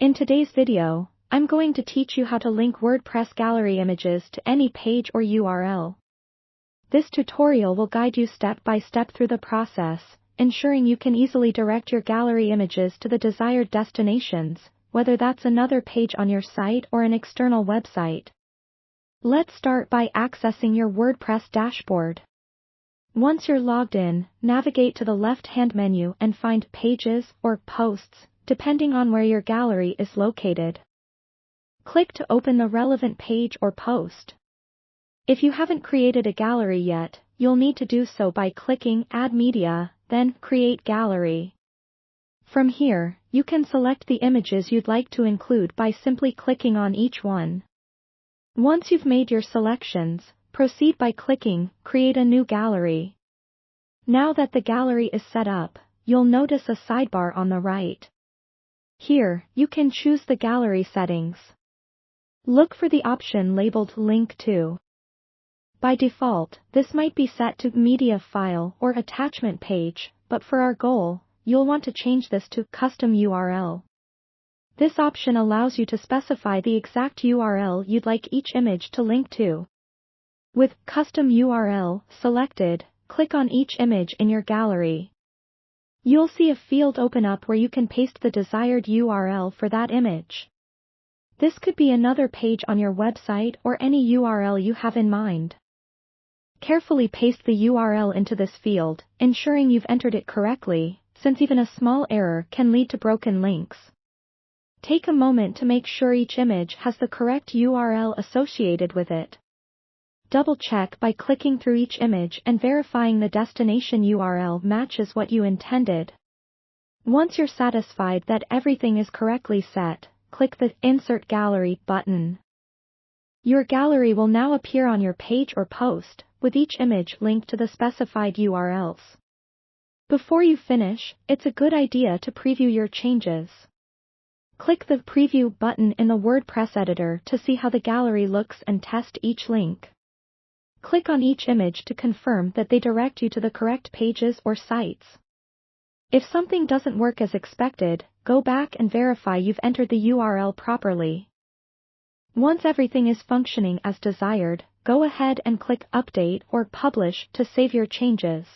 In today's video, I'm going to teach you how to link WordPress gallery images to any page or URL. This tutorial will guide you step by step through the process, ensuring you can easily direct your gallery images to the desired destinations, whether that's another page on your site or an external website. Let's start by accessing your WordPress dashboard. Once you're logged in, navigate to the left-hand menu and find Pages or Posts, depending on where your gallery is located. Click to open the relevant page or post. If you haven't created a gallery yet, you'll need to do so by clicking Add Media, then Create Gallery. From here, you can select the images you'd like to include by simply clicking on each one. Once you've made your selections, proceed by clicking Create a New Gallery. Now that the gallery is set up, you'll notice a sidebar on the right. Here, you can choose the gallery settings. Look for the option labeled Link to. By default, this might be set to Media File or Attachment Page, but for our goal, you'll want to change this to Custom URL. This option allows you to specify the exact URL you'd like each image to link to. With Custom URL selected, click on each image in your gallery. You'll see a field open up where you can paste the desired URL for that image. This could be another page on your website or any URL you have in mind. Carefully paste the URL into this field, ensuring you've entered it correctly, since even a small error can lead to broken links. Take a moment to make sure each image has the correct URL associated with it. Double-check by clicking through each image and verifying the destination URL matches what you intended. Once you're satisfied that everything is correctly set, click the Insert Gallery button. Your gallery will now appear on your page or post, with each image linked to the specified URLs. Before you finish, it's a good idea to preview your changes. Click the Preview button in the WordPress editor to see how the gallery looks and test each link. Click on each image to confirm that they direct you to the correct pages or sites. If something doesn't work as expected, go back and verify you've entered the URL properly. Once everything is functioning as desired, go ahead and click Update or Publish to save your changes.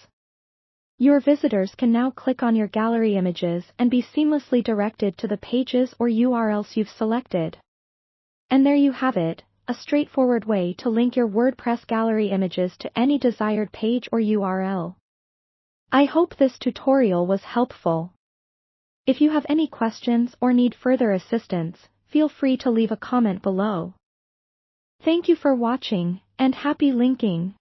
Your visitors can now click on your gallery images and be seamlessly directed to the pages or URLs you've selected. And there you have it, a straightforward way to link your WordPress gallery images to any desired page or URL. I hope this tutorial was helpful. If you have any questions or need further assistance, feel free to leave a comment below. Thank you for watching, and happy linking!